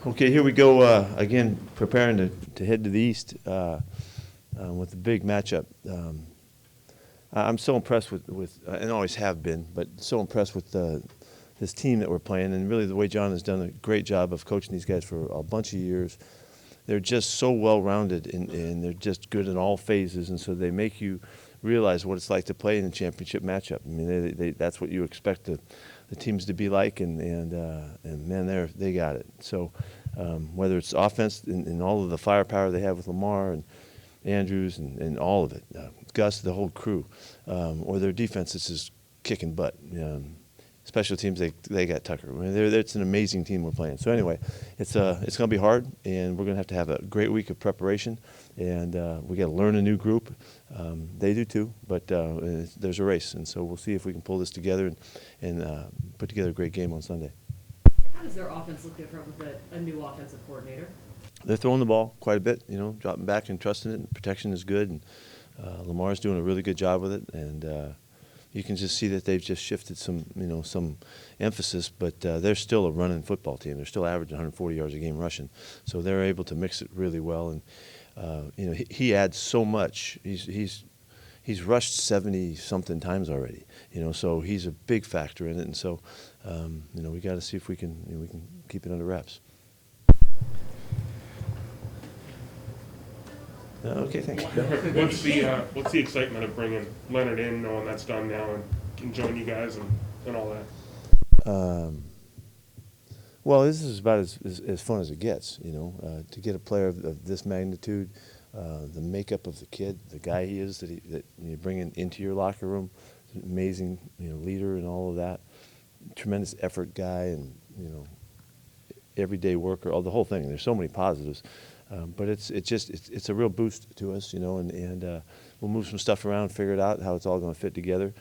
Okay, here we go again, preparing to head to the East with a big matchup. I'm so impressed with and always have been, but so impressed with this team that we're playing, and really the way John has done a great job of coaching these guys for a bunch of years. They're just so well-rounded, and they're just good in all phases, and so they make you realize what it's like to play in a championship matchup. I mean, that's what you expect the teams to be like, and man, they got it. So whether it's offense and all of the firepower they have with Lamar and Andrews and all of it, Gus, the whole crew, or their defense is just kicking butt. Special teams, they got Tucker. I mean, it's an amazing team we're playing. So anyway, it's going to be hard, and we're going to have a great week of preparation, and we got to learn a new group. They do too, but there's a race, and so we'll see if we can pull this together and put together a great game on Sunday. How does their offense look different with a new offensive coordinator? They're throwing the ball quite a bit, dropping back and trusting it, and protection is good, and Lamar's doing a really good job with it, and you can just see that they've just shifted some emphasis, but they're still a running football team. They're still averaging 140 yards a game rushing, so they're able to mix it really well. And he adds so much. He's rushed 70-something times already. So he's a big factor in it. And so we got to see if we can keep it under wraps. Okay, thanks. What's the excitement of bringing Leonard in, knowing that's done now, and can join you guys and all that? Well, this is about as fun as it gets, to get a player of this magnitude, the makeup of the kid, the guy he is that you bring into your locker room, amazing leader and all of that, tremendous effort guy, and everyday worker, the whole thing. There's so many positives. But it's a real boost to us, and we'll move some stuff around, figure it out, how it's all going to fit together.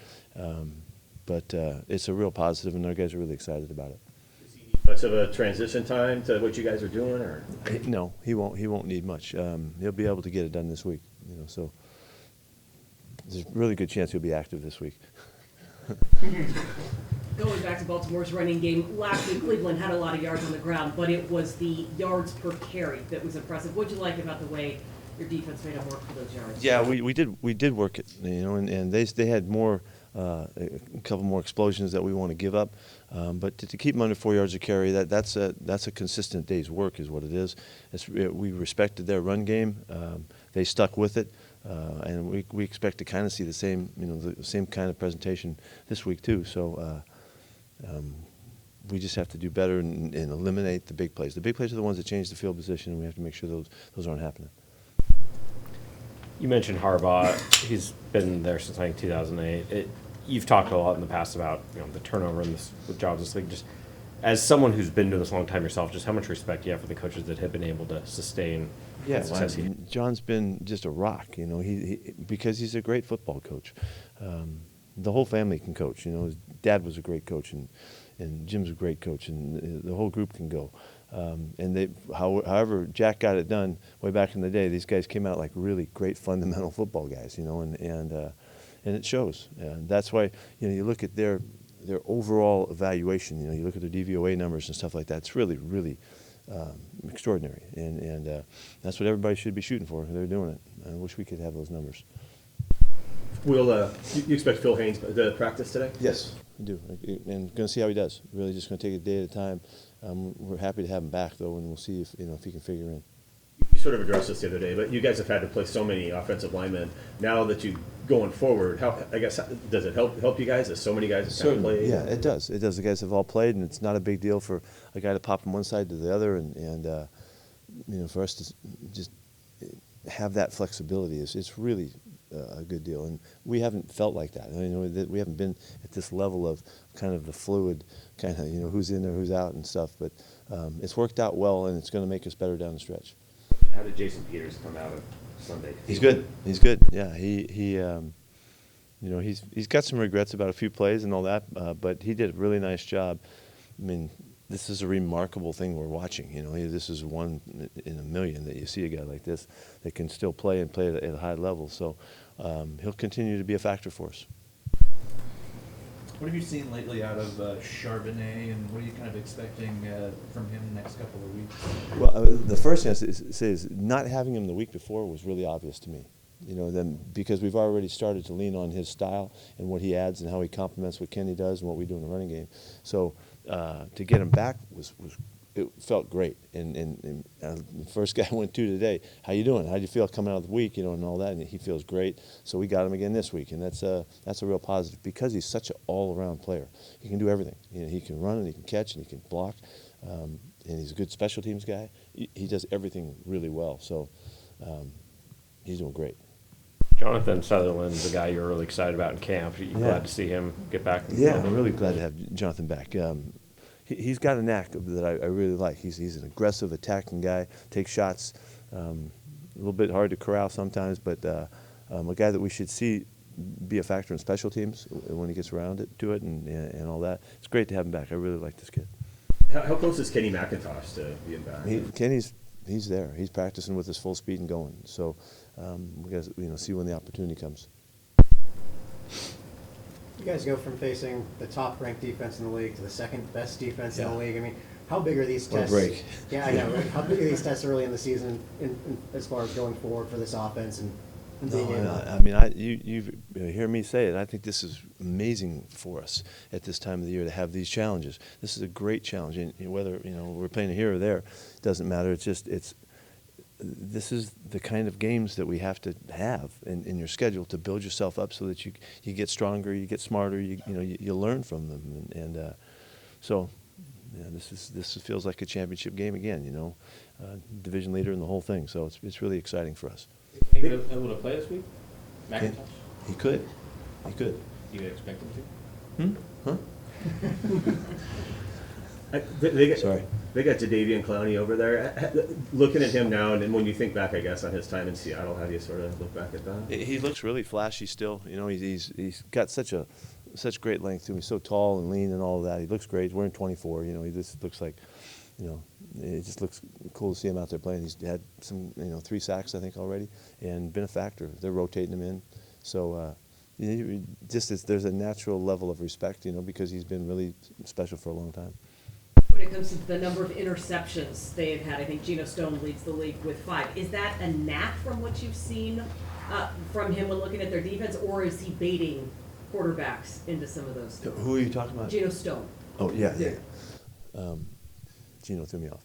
But it's a real positive, and our guys are really excited about it. Does he need much of a transition time to what you guys are doing, or? No, he won't need much. He'll be able to get it done this week, So there's a really good chance he'll be active this week. Going back to Baltimore's running game, last week Cleveland had a lot of yards on the ground, but it was the yards per carry that was impressive. What did you like about the way your defense made them work for those yards? Yeah, we did work it, and they had more, a couple more explosions that we want to give up, but to keep them under 4 yards a carry, that's a consistent day's work is what it is. We respected their run game. They stuck with it. And we expect to kind of see the same, the same kind of presentation this week too. So we just have to do better and eliminate the big plays. The big plays are the ones that change the field position, and we have to make sure those aren't happening. You mentioned Harbaugh. He's been there since, I think, 2008. You've talked a lot in the past about the turnover in with jobs in this league. Just as someone who's been doing this a long time yourself, just how much respect do you have for the coaches that have been able to sustain? Yeah, John's been just a rock, he because he's a great football coach. The whole family can coach, his dad was a great coach, and Jim's a great coach, and the whole group can go. And however Jack got it done way back in the day, these guys came out like really great fundamental football guys, and it shows. And that's why, you look at their overall evaluation, you look at their DVOA numbers and stuff like that, it's really, really extraordinary, and that's what everybody should be shooting for. They're doing it. I wish we could have those numbers. Will you expect Phil Haynes to practice today? Yes, we do, and going to see how he does. Really, just going to take it a day at a time. We're happy to have him back though, and we'll see if he can figure in. You sort of addressed this the other day, but you guys have had to play so many offensive linemen. Now that you going forward, does it help you guys? As so many guys have played? Yeah, it does. It does. The guys have all played, and it's not a big deal for a guy to pop from one side to the other, and for us to just have that flexibility it's really a good deal. And we haven't felt like that. We haven't been at this level of kind of the fluid kind of who's in there, who's out, and stuff. But it's worked out well, and it's going to make us better down the stretch. How did Jason Peters come out of Sunday? He's good. Yeah, he's got some regrets about a few plays and all that, but he did a really nice job. I mean, this is a remarkable thing we're watching. This is one in a million that you see a guy like this that can still play and play at a high level. So he'll continue to be a factor for us. What have you seen lately out of Charbonnet, and what are you kind of expecting from him the next couple of weeks? Well, the first thing I say is not having him the week before was really obvious to me. Then because we've already started to lean on his style and what he adds and how he complements what Kenny does and what we do in the running game. So to get him back it felt great. And the first guy I went to today, how you doing? How do you feel coming out of the week? And all that. And he feels great. So we got him again this week, and that's a real positive because he's such an all-around player. He can do everything. He can run and he can catch and he can block. And he's a good special teams guy. He does everything really well. So he's doing great. Jonathan Southerland, the guy you were really excited about in camp. You glad to see him get back? Yeah, I'm really glad to have Jonathan back. He's got a knack that I really like. He's an aggressive, attacking guy, takes shots. A little bit hard to corral sometimes, but a guy that we should see be a factor in special teams when he gets around to it and all that. It's great to have him back. I really like this kid. How close is Kenny McIntosh to being back? He's there. He's practicing with his full speed and going. So we got to see when the opportunity comes. You guys go from facing the top-ranked defense in the league to the second-best defense in Yeah. the league. I mean, how big are these What a tests? break. Yeah, I know. Right? How big are these tests early in the season, as far as going forward for this offense and being able? I mean, you hear me say it. I think this is amazing for us at this time of the year to have these challenges. This is a great challenge, and whether we're playing here or there, it doesn't matter. This is the kind of games that we have to have in your schedule to build yourself up so that you get stronger, you get smarter, you learn from them, and so this feels like a championship game again. Division leader and the whole thing. So it's really exciting for us. Think he'll able to play this week? McIntosh? He could. You expect him to? Huh? Sorry. They got Jadeveon Clowney over there. Looking at him now, and then when you think back, I guess, on his time in Seattle, how do you sort of look back at that? He looks really flashy still. He's got such great length to him. He's so tall and lean and all of that. He looks great. He's wearing 24. He just looks like, it just looks cool to see him out there playing. He's had some, 3 sacks I think already, and been a factor. They're rotating him in, so there's a natural level of respect, because he's been really special for a long time. When it comes to the number of interceptions they've had, I think Gino Stone leads the league with 5. Is that a knack from what you've seen from him when looking at their defense, or is he baiting quarterbacks into some of those? Who are you talking about? Gino Stone. Oh, yeah. Gino threw me off.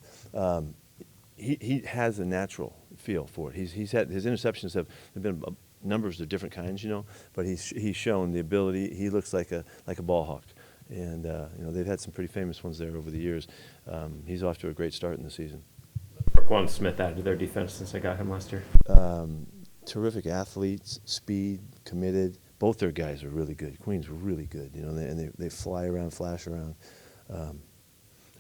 He has a natural feel for it. He's had his interceptions have been numbers of different kinds, but he's shown the ability. He looks like a ball hawk. And, they've had some pretty famous ones there over the years. He's off to a great start in the season. Roquan Smith added to their defense since I got him last year. Terrific athletes, speed, committed. Both their guys are really good. Queen's really good, and they fly around, flash around.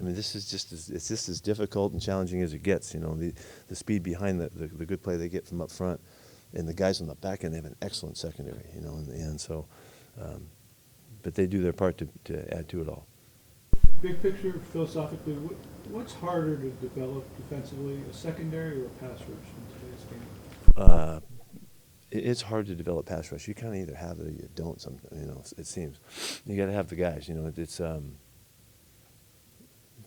This is just as difficult and challenging as it gets, the speed behind the good play they get from up front. And the guys on the back end, they have an excellent secondary, in the end. So, but they do their part to add to it all. Big picture, philosophically, what's harder to develop defensively, a secondary or a pass rush in today's game? It's hard to develop pass rush. You kind of either have it or you don't. It seems you got to have the guys. It's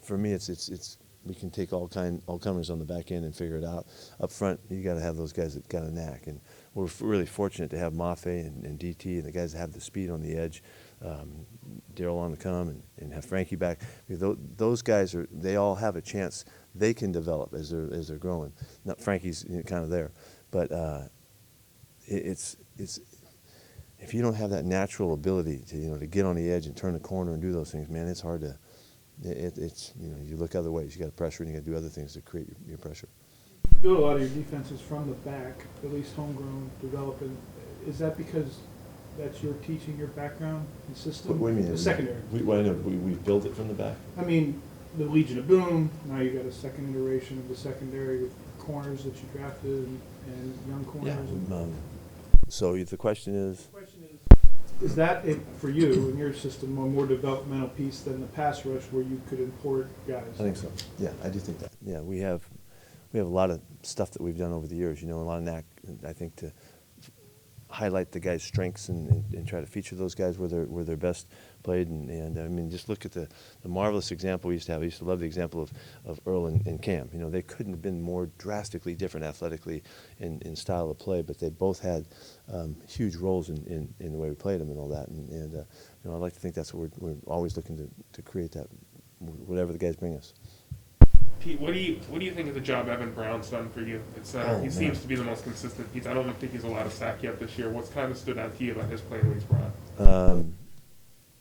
for me. It's we can take all comers on the back end and figure it out. Up front, you got to have those guys that got a knack. And we're really fortunate to have Mafe and DT and the guys that have the speed on the edge. Daryl on the come and have Frankie back. Those guys they all have a chance. They can develop as they're growing. Not Frankie's kind of there, but it's if you don't have that natural ability to get on the edge and turn the corner and do those things, man, it's hard to. You look other ways. You got to pressure and you got to do other things to create your pressure. You build a lot of your defenses from the back, at least homegrown, developing. Is that because that's your teaching, your background and system? What do you mean? The secondary. We built it from the back. I mean, the Legion of Boom. Now you got a second iteration of the secondary with corners that you drafted and young corners. Yeah. So the question is. Is that it for you in your system, a more developmental piece than the pass rush where you could import guys? I think so. Yeah, I do think that. Yeah, we have a lot of stuff that we've done over the years. A lot of knack. I think to highlight the guys' strengths and try to feature those guys where they're best played. And I mean, just look at the marvelous example we used to have. I used to love the example of Earl and Cam. You know, they couldn't have been more drastically different athletically in style of play, but they both had huge roles in the way we played them and all that. And you know, I'd like to think that's what we're always looking to create, that whatever the guys bring us. Pete, what do you think of the job Evan Brown's done for you? It's he seems to be the most consistent piece. I don't think he's allowed a sack yet this year. What's kind of stood out to you about his play when he's brought?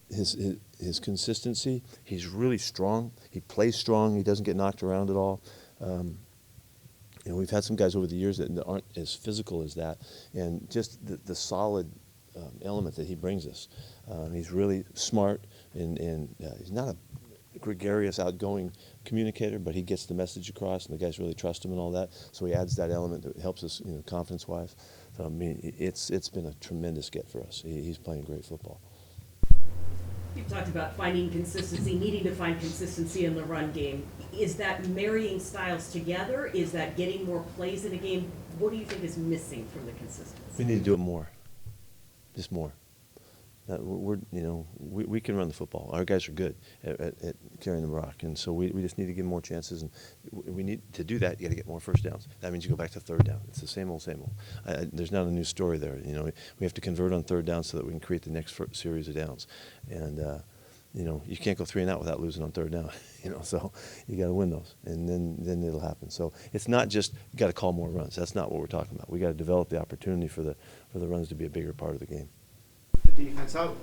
His consistency. He's really strong. He plays strong. He doesn't get knocked around at all. You know, we've had some guys over the years that aren't as physical as that, and just the solid element that he brings us. He's really smart, and he's not a gregarious, outgoing communicator, but he gets the message across, and the guys really trust him and all that. So he adds that element that helps us, you know, confidence-wise. So I mean, it's been a tremendous get for us. He's playing great football. You've talked about finding consistency, needing to find consistency in the run game. Is that marrying styles together? Is that getting more plays in a game? What do you think is missing from the consistency? We need to do it more, just more. We can run the football. Our guys are good at carrying the rock, and so we just need to give more chances. And we need to do that. You got to get more first downs. That means you go back to third down. It's the same old, same old. There's not a new story there. You know, we have to convert on third down so that we can create the next series of downs. And you know, you can't go 3 and out without losing on third down. You know, so you got to win those, and then it'll happen. So it's not just you got to call more runs. That's not what we're talking about. We got to develop the opportunity for the runs to be a bigger part of the game. The defense, how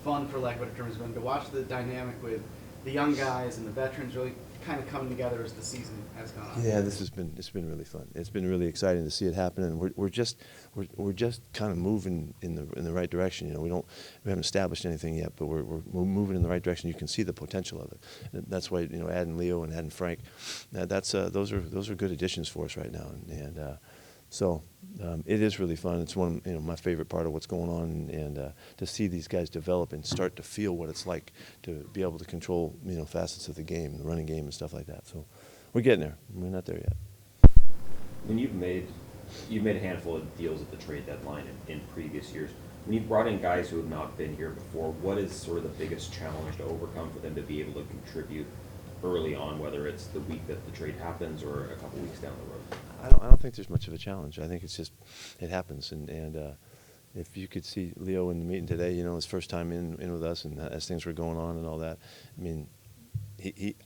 fun, for lack of a better term, has been to watch the dynamic with the young guys and the veterans really kind of coming together as the season has gone on. Yeah, it's been really fun. It's been really exciting to see it happen, and we're just kind of moving in the right direction. You know, we haven't established anything yet, but we're moving in the right direction. You can see the potential of it. And that's why, you know, adding Leo and adding Frank, those are good additions for us right now, and so it is really fun. It's one, you know, my favorite part of what's going on, and to see these guys develop and start to feel what it's like to be able to control, you know, facets of the game, the running game and stuff like that. So we're getting there. We're not there yet. When you've made a handful of deals at the trade deadline in previous years, when you've brought in guys who have not been here before, what is sort of the biggest challenge to overcome for them to be able to contribute early on, whether it's the week that the trade happens or a couple weeks down the road? I don't think there's much of a challenge. I think it's just it happens, and if you could see Leo in the meeting today, you know, his first time in with us, and as things were going on and all that, I mean,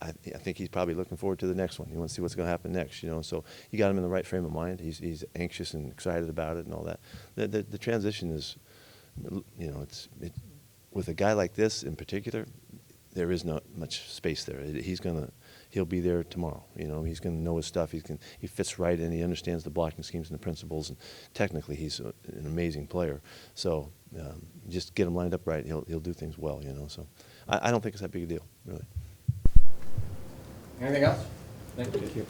I think he's probably looking forward to the next one. He wants to see what's going to happen next, you know. So you got him in the right frame of mind. He's anxious and excited about it and all that. The transition is, you know, with a guy like this in particular, there is not much space there. He'll be there tomorrow. You know, he's going to know his stuff. He fits right in. He understands the blocking schemes and the principles, and technically he's an amazing player. So just get him lined up right. He'll do things well. You know, so I don't think it's that big a deal, really. Anything else? Thank you.